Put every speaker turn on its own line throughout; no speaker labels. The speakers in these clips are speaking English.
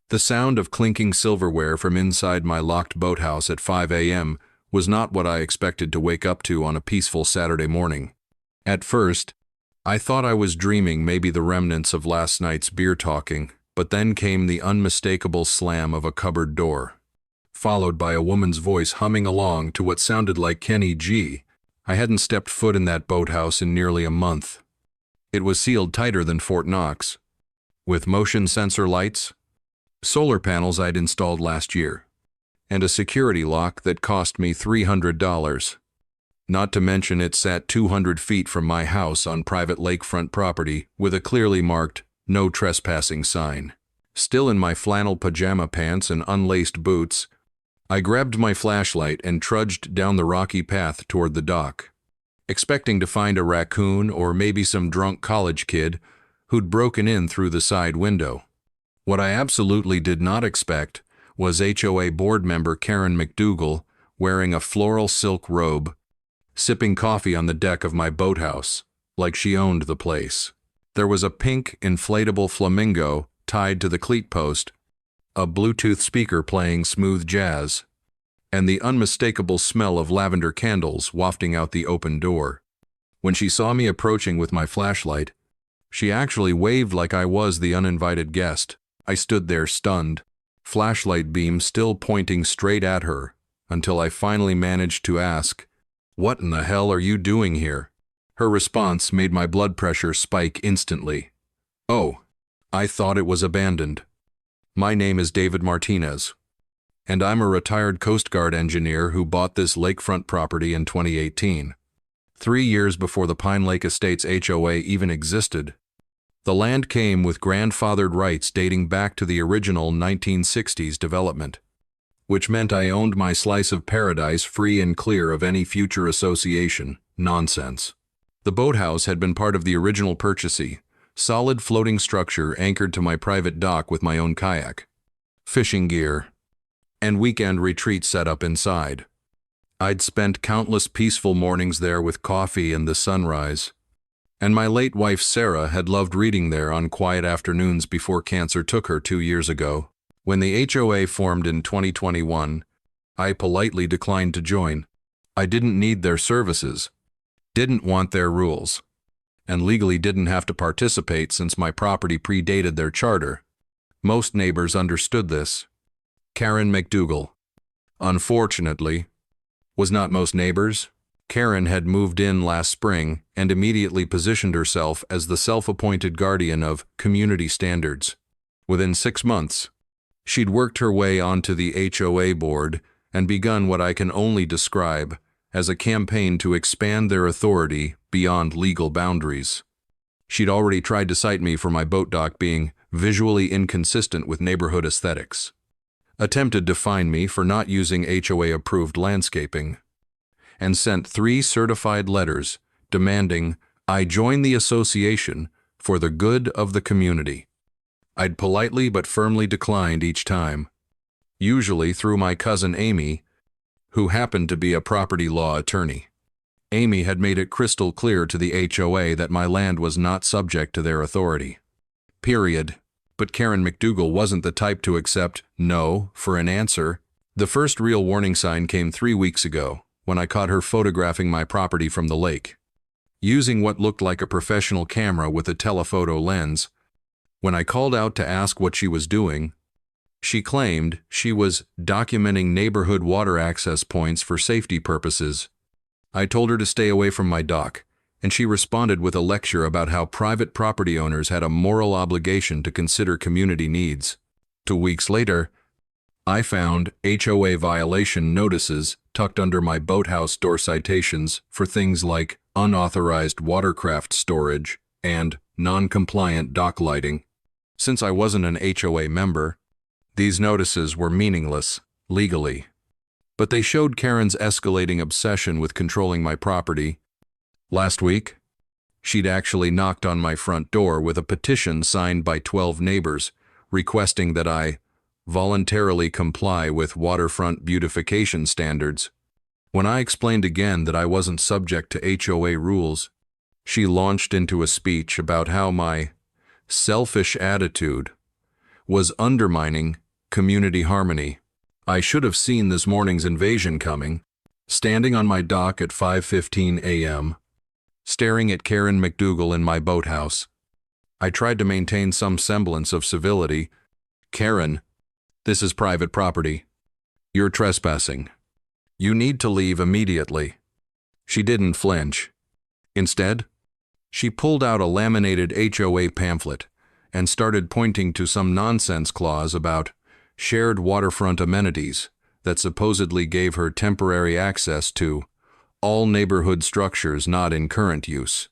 The sound of clinking silverware from inside my locked boathouse at 5 a.m. was not what I expected to wake up to on a peaceful Saturday morning. At first, I thought I was dreaming, maybe the remnants of last night's beer talking, but then came the unmistakable slam of a cupboard door, followed by a woman's voice humming along to what sounded like Kenny G. I hadn't stepped foot in that boathouse in nearly a month. It was sealed tighter than Fort Knox, with motion sensor lights, solar panels I'd installed last year, and a security lock that cost me $300. Not to mention it sat 200 feet from my house on private lakefront property with a clearly marked "No Trespassing" sign. Still in my flannel pajama pants and unlaced boots, I grabbed my flashlight and trudged down the rocky path toward the dock, expecting to find a raccoon or maybe some drunk college kid who'd broken in through the side window. What I absolutely did not expect was HOA board member Karen McDougal wearing a floral silk robe, sipping coffee on the deck of my boathouse, like she owned the place. There was a pink inflatable flamingo tied to the cleat post, a Bluetooth speaker playing smooth jazz, and the unmistakable smell of lavender candles wafting out the open door. When she saw me approaching with my flashlight, she actually waved like I was the uninvited guest. I stood there stunned, flashlight beam still pointing straight at her, until I finally managed to ask, "What in the hell are you doing here?" Her response made my blood pressure spike instantly. "Oh, I thought it was abandoned. My name is David Martinez, and I'm a retired Coast Guard engineer who bought this lakefront property in 2018, 3 years before the Pine Lake Estates HOA even existed. The land came with grandfathered rights dating back to the original 1960s development, which meant I owned my slice of paradise free and clear of any future association nonsense. The boathouse had been part of the original purchasee, solid floating structure anchored to my private dock with my own kayak, fishing gear, and weekend retreat set up inside. I'd spent countless peaceful mornings there with coffee and the sunrise, and my late wife Sarah had loved reading there on quiet afternoons before cancer took her 2 years ago. When the HOA formed in 2021, I politely declined to join. I didn't need their services, didn't want their rules, and legally didn't have to participate since my property predated their charter. Most neighbors understood this. Karen McDougal, unfortunately, was not most neighbors. Karen had moved in last spring and immediately positioned herself as the self-appointed guardian of community standards. Within 6 months, she'd worked her way onto the HOA board and begun what I can only describe as a campaign to expand their authority beyond legal boundaries. She'd already tried to cite me for my boat dock being visually inconsistent with neighborhood aesthetics, attempted to fine me for not using HOA-approved landscaping, and sent 3 certified letters demanding I join the association for the good of the community. I'd politely but firmly declined each time, usually through my cousin Amy, who happened to be a property law attorney. Amy had made it crystal clear to the HOA that my land was not subject to their authority. Period. But Karen McDougal wasn't the type to accept no for an answer. The first real warning sign came 3 weeks ago, when I caught her photographing my property from the lake, using what looked like a professional camera with a telephoto lens. When I called out to ask what she was doing, she claimed she was documenting neighborhood water access points for safety purposes. I told her to stay away from my dock, and she responded with a lecture about how private property owners had a moral obligation to consider community needs. 2 weeks later, I found HOA violation notices tucked under my boathouse door citations for things like unauthorized watercraft storage and non-compliant dock lighting. Since I wasn't an HOA member, these notices were meaningless, legally. But they showed Karen's escalating obsession with controlling my property. Last week, she'd actually knocked on my front door with a petition signed by 12 neighbors requesting that I voluntarily comply with waterfront beautification standards. When I explained again that I wasn't subject to HOA rules, she launched into a speech about how my selfish attitude was undermining community harmony. I should have seen this morning's invasion coming. Standing on my dock at 5:15 a.m., staring at Karen McDougal in my boathouse, I tried to maintain some semblance of civility. "Karen, this is private property. You're trespassing. You need to leave immediately." She didn't flinch. Instead, she pulled out a laminated HOA pamphlet and started pointing to some nonsense clause about shared waterfront amenities that supposedly gave her temporary access to all neighborhood structures not in current use.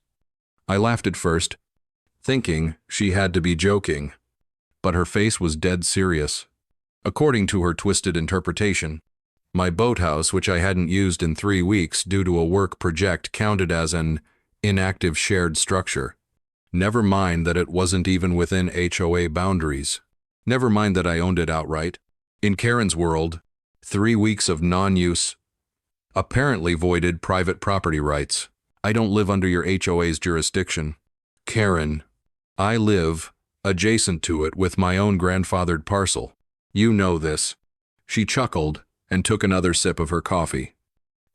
I laughed at first, thinking she had to be joking, but her face was dead serious. According to her twisted interpretation, my boathouse, which I hadn't used in 3 weeks due to a work project, counted as an inactive shared structure. Never mind that it wasn't even within HOA boundaries. Never mind that I owned it outright. In Karen's world, 3 weeks of non-use apparently voided private property rights. "I don't live under your HOA's jurisdiction, Karen. I live adjacent to it with my own grandfathered parcel. You know this." She chuckled and took another sip of her coffee,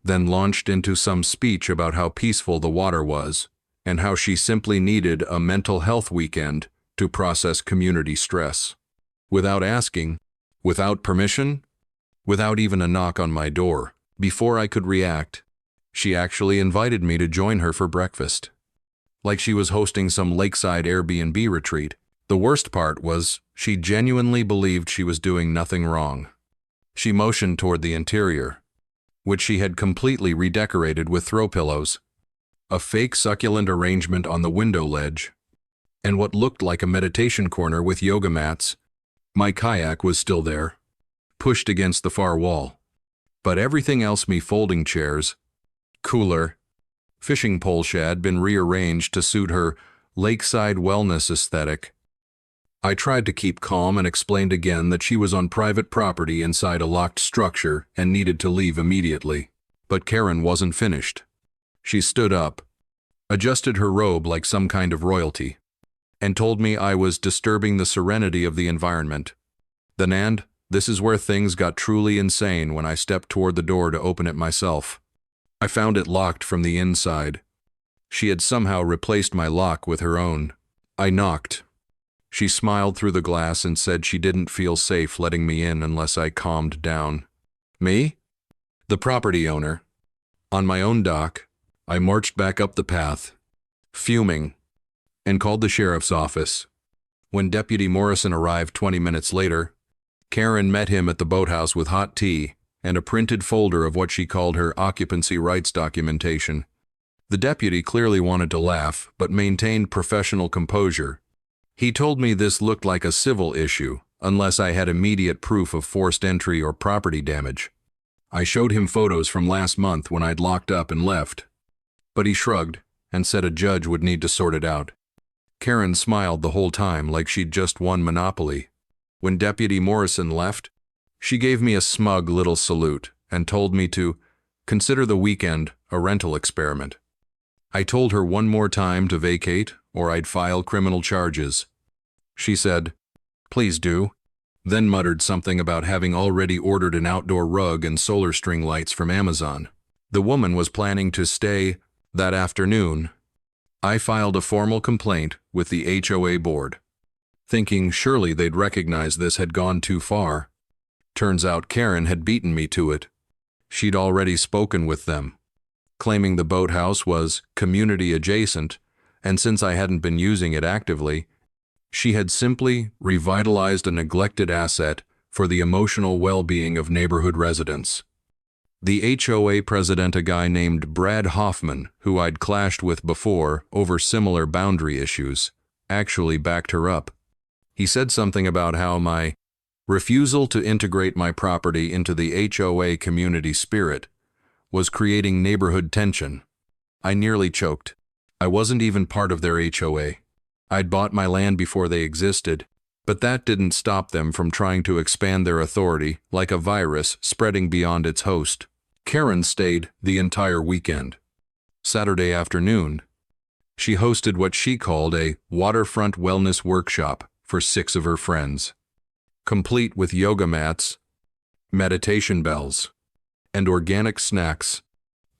then launched into some speech about how peaceful the water was and how she simply needed a mental health weekend to process community stress. Without asking, without permission, without even a knock on my door, before I could react, she actually invited me to join her for breakfast. Like she was hosting some lakeside Airbnb retreat. The worst part was she genuinely believed she was doing nothing wrong. She motioned toward the interior, which she had completely redecorated with throw pillows, a fake succulent arrangement on the window ledge, and what looked like a meditation corner with yoga mats. My kayak was still there, pushed against the far wall, but everything else, me folding chairs, cooler, fishing pole had been rearranged to suit her lakeside wellness aesthetic. I tried to keep calm and explained again that she was on private property inside a locked structure and needed to leave immediately. But Karen wasn't finished. She stood up, adjusted her robe like some kind of royalty, and told me I was disturbing the serenity of the environment. Then, and this is where things got truly insane when I stepped toward the door to open it myself. I found it locked from the inside. She had somehow replaced my lock with her own. I knocked. She smiled through the glass and said she didn't feel safe letting me in unless I calmed down. Me? The property owner. On my own dock, I marched back up the path, fuming, and called the sheriff's office. When Deputy Morrison arrived 20 minutes later, Karen met him at the boathouse with hot tea and a printed folder of what she called her occupancy rights documentation. The deputy clearly wanted to laugh, but maintained professional composure. He told me this looked like a civil issue, unless I had immediate proof of forced entry or property damage. I showed him photos from last month when I'd locked up and left, but he shrugged and said a judge would need to sort it out. Karen smiled the whole time like she'd just won Monopoly. When Deputy Morrison left, she gave me a smug little salute and told me to consider the weekend a rental experiment. I told her one more time to vacate or I'd file criminal charges. She said, "Please do," then muttered something about having already ordered an outdoor rug and solar string lights from Amazon. The woman was planning to stay that afternoon. I filed a formal complaint with the HOA board, thinking surely they'd recognize this had gone too far. Turns out Karen had beaten me to it. She'd already spoken with them, claiming the boathouse was community adjacent, and since I hadn't been using it actively, she had simply revitalized a neglected asset for the emotional well-being of neighborhood residents. The HOA president, a guy named Brad Hoffman, who I'd clashed with before over similar boundary issues, actually backed her up. He said something about how my refusal to integrate my property into the HOA community spirit was creating neighborhood tension. I nearly choked. I wasn't even part of their HOA. I'd bought my land before they existed, but that didn't stop them from trying to expand their authority like a virus spreading beyond its host. Karen stayed the entire weekend. Saturday afternoon, she hosted what she called a waterfront wellness workshop for 6 of her friends. complete with yoga mats, meditation bells, and organic snacks.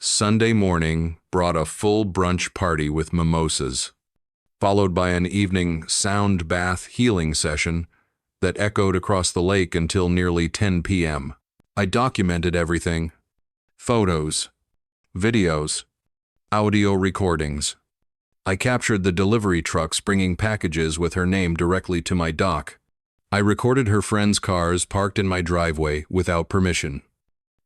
Sunday morning brought a full brunch party with mimosas, followed by an evening sound bath healing session that echoed across the lake until nearly 10 p.m. I documented everything: photos, videos, audio recordings. I captured the delivery trucks bringing packages with her name directly to my dock. I recorded her friends' cars parked in my driveway without permission.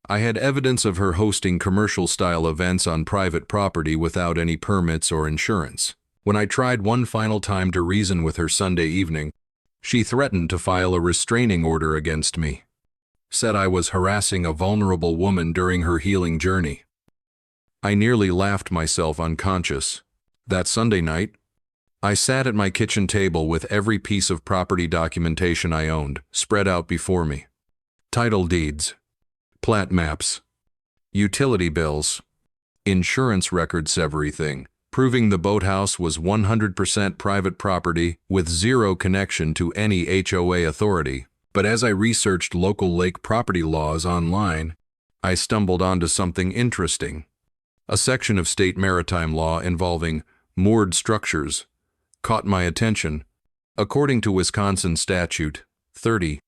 I had evidence of her hosting commercial-style events on private property without any permits or insurance. When I tried one final time to reason with her Sunday evening, she threatened to file a restraining order against me. Said I was harassing a vulnerable woman during her healing journey. I nearly laughed myself unconscious. That Sunday night, I sat at my kitchen table with every piece of property documentation I owned spread out before me. Title deeds, plat maps, utility bills, insurance records, everything, proving the boathouse was 100% private property with zero connection to any HOA authority. But as I researched local lake property laws online, I stumbled onto something interesting. A section of state maritime law involving moored structures caught my attention. According to Wisconsin Statute 30,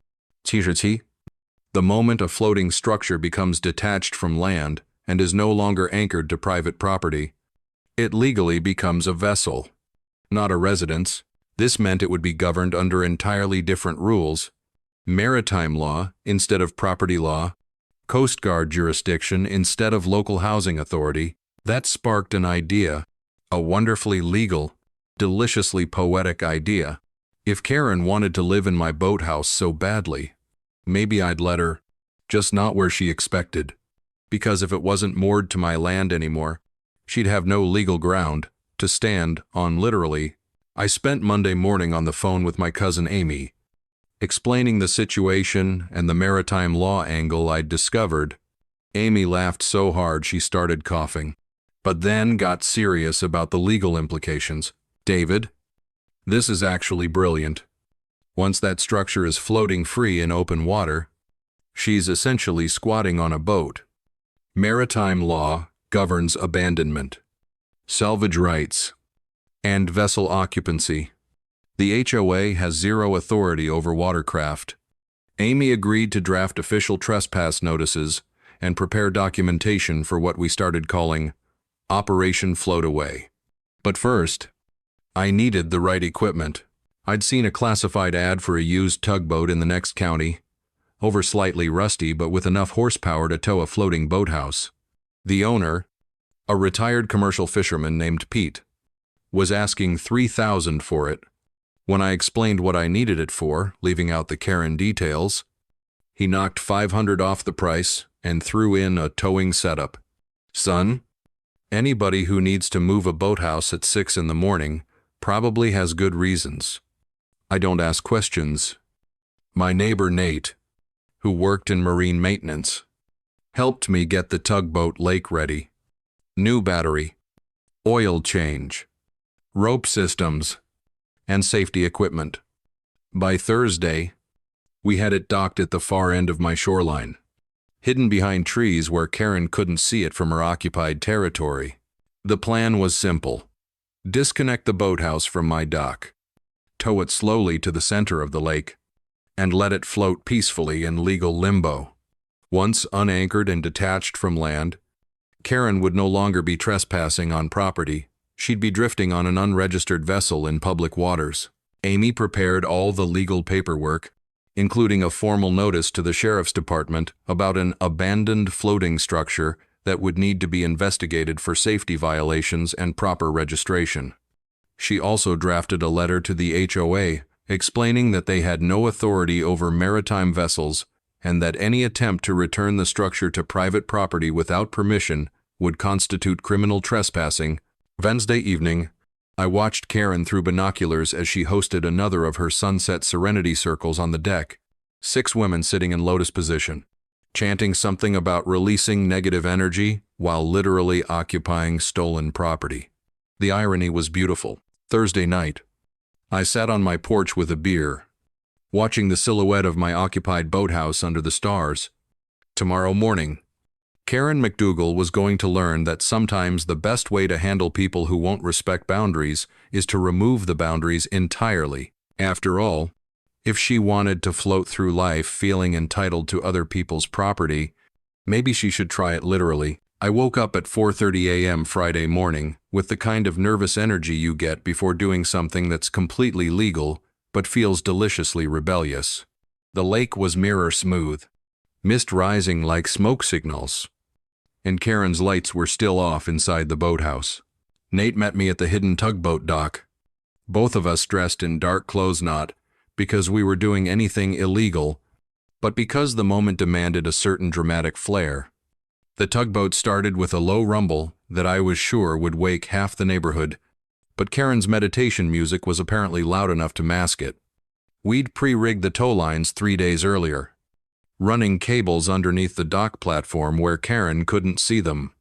the moment a floating structure becomes detached from land and is no longer anchored to private property, it legally becomes a vessel, not a residence. This meant it would be governed under entirely different rules: maritime law instead of property law, Coast Guard jurisdiction instead of local housing authority. That sparked an idea, a wonderfully legal, deliciously poetic idea. If Karen wanted to live in my boathouse so badly, maybe I'd let her, just not where she expected. Because if it wasn't moored to my land anymore, she'd have no legal ground to stand on, literally. I spent Monday morning on the phone with my cousin Amy, explaining the situation and the maritime law angle I'd discovered. Amy laughed so hard she started coughing, but then got serious about the legal implications. David, this is actually brilliant. Once that structure is floating free in open water, she's essentially squatting on a boat. Maritime law governs abandonment, salvage rights, and vessel occupancy. The HOA has zero authority over watercraft. Amy agreed to draft official trespass notices and prepare documentation for what we started calling Operation Floataway. But first, I needed the right equipment. I'd seen a classified ad for a used tugboat in the next county, over slightly rusty but with enough horsepower to tow a floating boathouse. The owner, a retired commercial fisherman named Pete, was asking $3,000 for it. When I explained what I needed it for, leaving out the Karen details, he knocked $500 off the price and threw in a towing setup. Son, anybody who needs to move a boathouse at 6 in the morning probably has good reasons. I don't ask questions. My neighbor Nate, who worked in marine maintenance, helped me get the tugboat lake ready. New battery, oil change, rope systems, and safety equipment. By Thursday, we had it docked at the far end of my shoreline, hidden behind trees where Karen couldn't see it from her occupied territory. The plan was simple: disconnect the boathouse from my dock, tow it slowly to the center of the lake, and let it float peacefully in legal limbo. Once unanchored and detached from land, Karen would no longer be trespassing on property. She'd be drifting on an unregistered vessel in public waters. Amy prepared all the legal paperwork, including a formal notice to the sheriff's department about an abandoned floating structure that would need to be investigated for safety violations and proper registration. She also drafted a letter to the HOA explaining that they had no authority over maritime vessels and that any attempt to return the structure to private property without permission would constitute criminal trespassing. Wednesday evening, I watched Karen through binoculars as she hosted another of her sunset serenity circles on the deck. 6 women sitting in lotus position, chanting something about releasing negative energy while literally occupying stolen property. The irony was beautiful. Thursday night, I sat on my porch with a beer, watching the silhouette of my occupied boathouse under the stars. Tomorrow morning, Karen McDougal was going to learn that sometimes the best way to handle people who won't respect boundaries is to remove the boundaries entirely. After all, if she wanted to float through life feeling entitled to other people's property, maybe she should try it literally. I woke up at 4:30 a.m. Friday morning with the kind of nervous energy you get before doing something that's completely legal but feels deliciously rebellious. The lake was mirror smooth, mist rising like smoke signals, and Karen's lights were still off inside the boathouse. Nate met me at the hidden tugboat dock, both of us dressed in dark clothes, not because we were doing anything illegal, but because the moment demanded a certain dramatic flair. The tugboat started with a low rumble that I was sure would wake half the neighborhood, but Karen's meditation music was apparently loud enough to mask it. We'd pre-rigged the tow lines 3 days earlier, running cables underneath the dock platform where Karen couldn't see them.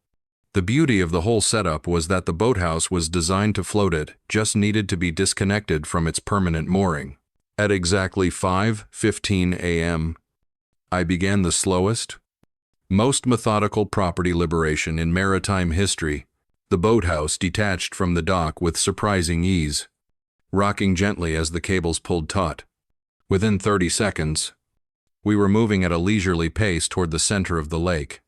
The beauty of the whole setup was that the boathouse was designed to float. It just needed to be disconnected from its permanent mooring. At exactly 5:15 a.m., I began the slowest, most methodical property liberation in maritime history. The boathouse detached from the dock with surprising ease, rocking gently as the cables pulled taut. Within 30 seconds, we were moving at a leisurely pace toward the center of the lake.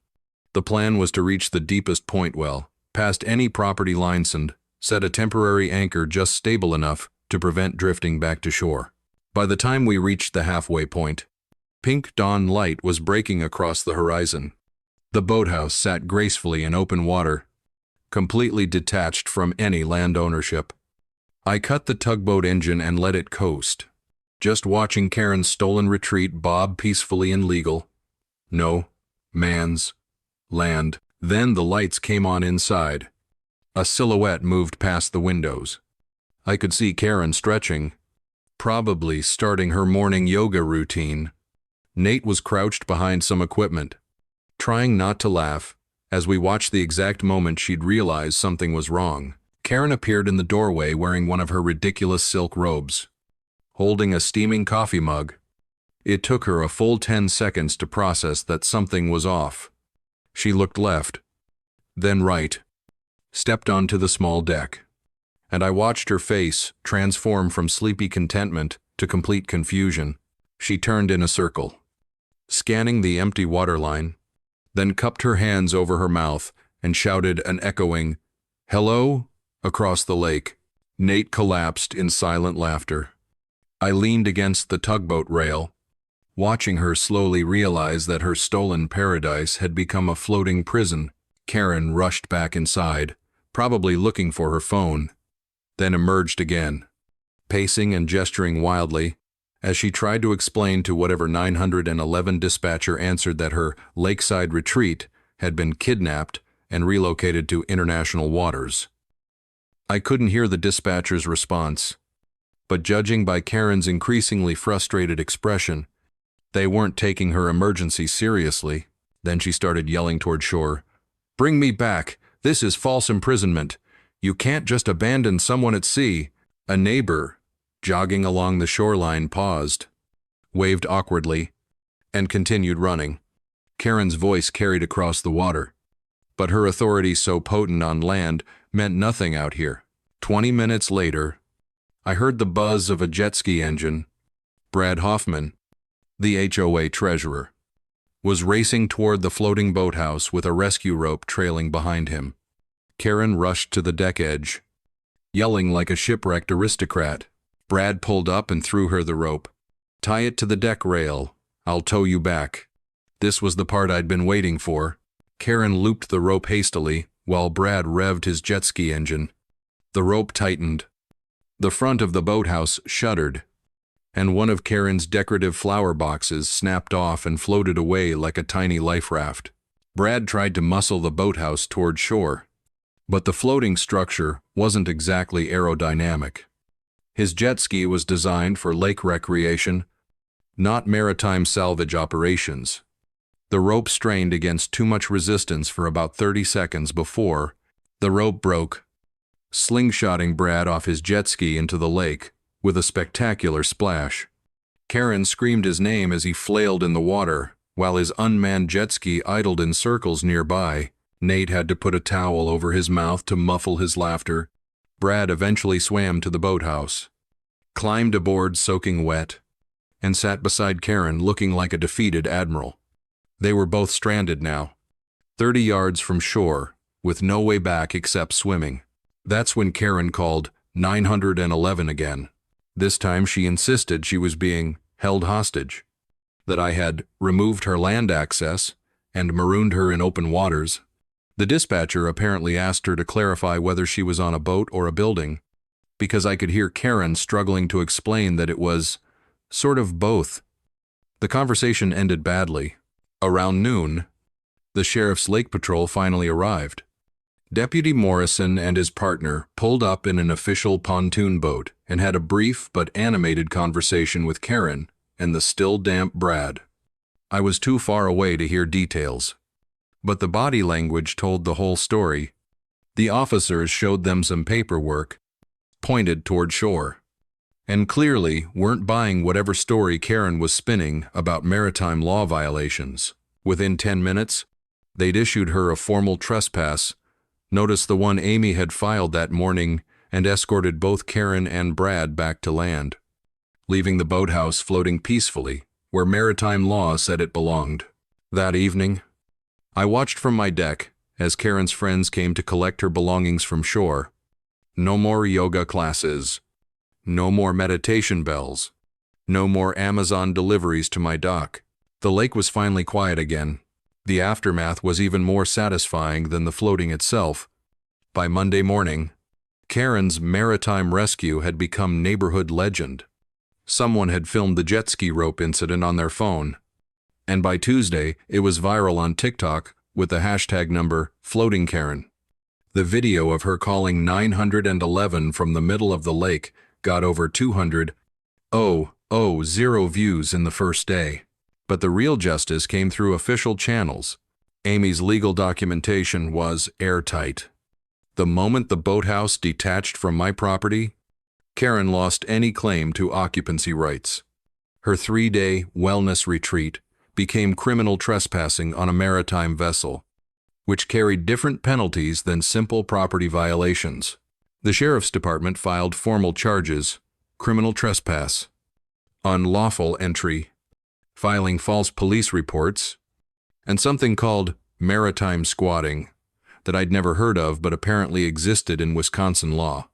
The plan was to reach the deepest point well, past any property lines, and set a temporary anchor just stable enough to prevent drifting back to shore. By the time we reached the halfway point, pink dawn light was breaking across the horizon. The boathouse sat gracefully in open water, completely detached from any land ownership. I cut the tugboat engine and let it coast, just watching Karen's stolen retreat bob peacefully in legal, no man's land. Then the lights came on inside. A silhouette moved past the windows. I could see Karen stretching, probably starting her morning yoga routine. Nate was crouched behind some equipment, trying not to laugh, as we watched the exact moment she'd realize something was wrong. Karen appeared in the doorway wearing one of her ridiculous silk robes, holding a steaming coffee mug. It took her a full 10 seconds to process that something was off. She looked left, then right, stepped onto the small deck, and I watched her face transform from sleepy contentment to complete confusion. She turned in a circle, scanning the empty waterline, then cupped her hands over her mouth and shouted an echoing, "Hello?" across the lake. Nate collapsed in silent laughter. I leaned against the tugboat rail, watching her slowly realize that her stolen paradise had become a floating prison. Karen rushed back inside, probably looking for her phone, then emerged again, pacing and gesturing wildly, as she tried to explain to whatever 911 dispatcher answered that her lakeside retreat had been kidnapped and relocated to international waters. I couldn't hear the dispatcher's response, but judging by Karen's increasingly frustrated expression, they weren't taking her emergency seriously. Then she started yelling toward shore, "Bring me back! This is false imprisonment! You can't just abandon someone at sea!" A neighbor, jogging along the shoreline, paused, waved awkwardly, and continued running. Karen's voice carried across the water, but her authority, so potent on land, meant nothing out here. 20 minutes later, I heard the buzz of a jet ski engine. Brad Hoffman, the HOA treasurer, was racing toward the floating boathouse with a rescue rope trailing behind him. Karen rushed to the deck edge, yelling like a shipwrecked aristocrat. Brad pulled up and threw her the rope. "Tie it to the deck rail. I'll tow you back." This was the part I'd been waiting for. Karen looped the rope hastily, while Brad revved his jet ski engine. The rope tightened. The front of the boathouse shuddered, and one of Karen's decorative flower boxes snapped off and floated away like a tiny life raft. Brad tried to muscle the boathouse toward shore, but the floating structure wasn't exactly aerodynamic. His jet ski was designed for lake recreation, not maritime salvage operations. The rope strained against too much resistance for about 30 seconds before the rope broke, slingshotting Brad off his jet ski into the lake with a spectacular splash. Karen screamed his name as he flailed in the water, while his unmanned jet ski idled in circles nearby. Nate had to put a towel over his mouth to muffle his laughter. Brad eventually swam to the boathouse, climbed aboard soaking wet, and sat beside Karen looking like a defeated admiral. They were both stranded now, 30 yards from shore, with no way back except swimming. That's when Karen called 911 again. This time she insisted she was being held hostage, that I had removed her land access and marooned her in open waters. The dispatcher apparently asked her to clarify whether she was on a boat or a building, because I could hear Karen struggling to explain that it was sort of both. The conversation ended badly. Around noon, the sheriff's lake patrol finally arrived. Deputy Morrison and his partner pulled up in an official pontoon boat and had a brief but animated conversation with Karen and the still damp Brad. I was too far away to hear details, but the body language told the whole story. The officers showed them some paperwork, pointed toward shore, and clearly weren't buying whatever story Karen was spinning about maritime law violations. Within 10 minutes, they'd issued her a formal trespass notice, the one Amy had filed that morning, and escorted both Karen and Brad back to land, leaving the boathouse floating peacefully where maritime law said it belonged. That evening, I watched from my deck as Karen's friends came to collect her belongings from shore. No more yoga classes, no more meditation bells, no more Amazon deliveries to my dock. The lake was finally quiet again. The aftermath was even more satisfying than the floating itself. By Monday morning, Karen's maritime rescue had become neighborhood legend. Someone had filmed the jet ski rope incident on their phone, and by Tuesday it was viral on TikTok with the hashtag number Floating Karen. The video of her calling 911 from the middle of the lake got over 200,000 views in the first day. But the real justice came through official channels. Amy's legal documentation was airtight. The moment the boathouse detached from my property, Karen lost any claim to occupancy rights. Her 3-day wellness retreat became criminal trespassing on a maritime vessel, which carried different penalties than simple property violations. The sheriff's department filed formal charges: criminal trespass, unlawful entry, filing false police reports, and something called maritime squatting that I'd never heard of but apparently existed in Wisconsin law.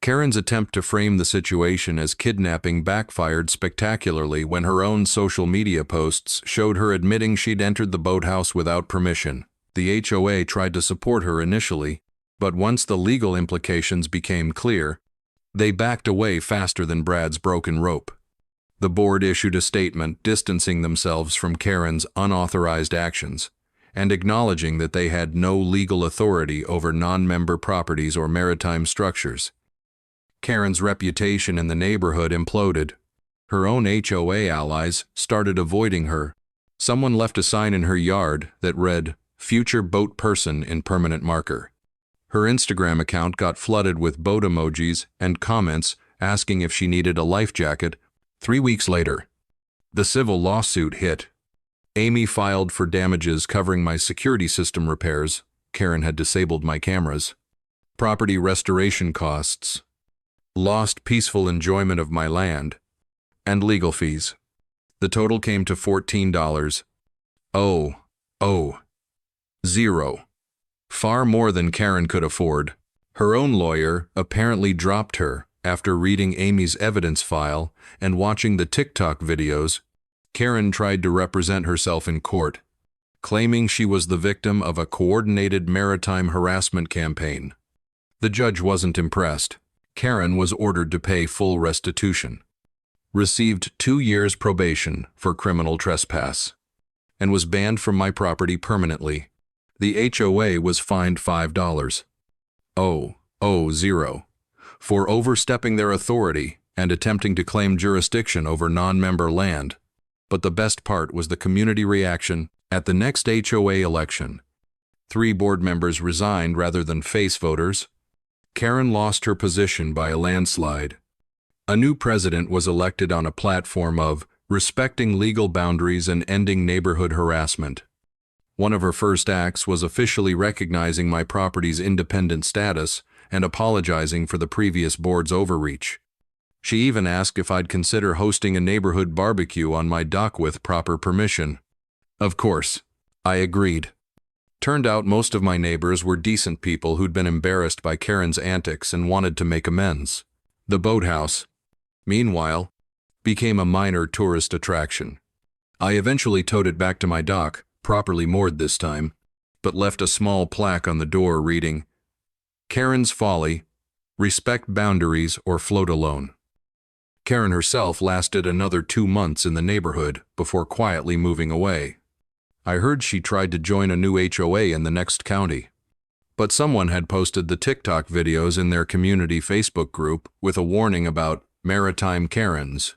Karen's attempt to frame the situation as kidnapping backfired spectacularly when her own social media posts showed her admitting she'd entered the boathouse without permission. The HOA tried to support her initially, but once the legal implications became clear, they backed away faster than Brad's broken rope. The board issued a statement distancing themselves from Karen's unauthorized actions and acknowledging that they had no legal authority over non-member properties or maritime structures. Karen's reputation in the neighborhood imploded. Her own HOA allies started avoiding her. Someone left a sign in her yard that read, "Future boat person" in permanent marker. Her Instagram account got flooded with boat emojis and comments asking if she needed a life jacket. 3 weeks later, the civil lawsuit hit. Amy filed for damages covering my security system repairs. Karen had disabled my cameras. Property restoration costs, lost peaceful enjoyment of my land, and legal fees. The total came to $14,000. Far more than Karen could afford. Her own lawyer apparently dropped her after reading Amy's evidence file and watching the TikTok videos. Karen tried to represent herself in court, claiming she was the victim of a coordinated maritime harassment campaign. The judge wasn't impressed. Karen was ordered to pay full restitution, received 2 years probation for criminal trespass, and was banned from my property permanently. The HOA was fined $5,000 for overstepping their authority and attempting to claim jurisdiction over non-member land. But the best part was the community reaction. At the next HOA election, 3 board members resigned rather than face voters. Karen lost her position by a landslide. A new president was elected on a platform of respecting legal boundaries and ending neighborhood harassment. One of her first acts was officially recognizing my property's independent status and apologizing for the previous board's overreach. She even asked if I'd consider hosting a neighborhood barbecue on my dock with proper permission. Of course, I agreed. Turned out most of my neighbors were decent people who'd been embarrassed by Karen's antics and wanted to make amends. The Boathouse, meanwhile, became a minor tourist attraction. I eventually towed it back to my dock, properly moored this time, but left a small plaque on the door reading, "Karen's Folly, Respect Boundaries or Float Alone." Karen herself lasted another 2 months in the neighborhood before quietly moving away. I heard she tried to join a new HOA in the next county. But someone had posted the TikTok videos in their community Facebook group with a warning about maritime Karens.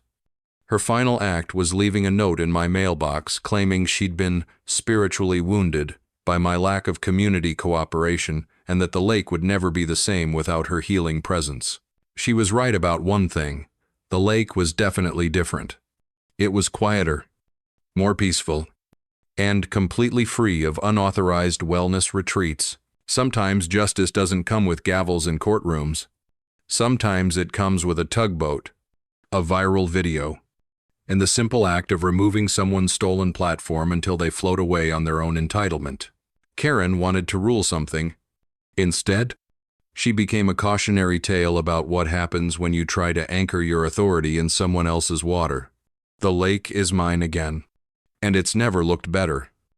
Her final act was leaving a note in my mailbox claiming she'd been spiritually wounded by my lack of community cooperation and that the lake would never be the same without her healing presence. She was right about one thing. The lake was definitely different. It was quieter, more peaceful, and completely free of unauthorized wellness retreats. Sometimes justice doesn't come with gavels in courtrooms. Sometimes it comes with a tugboat, a viral video, and the simple act of removing someone's stolen platform until they float away on their own entitlement. Karen wanted to rule something. Instead, she became a cautionary tale about what happens when you try to anchor your authority in someone else's water. The lake is mine again, and it's never looked better.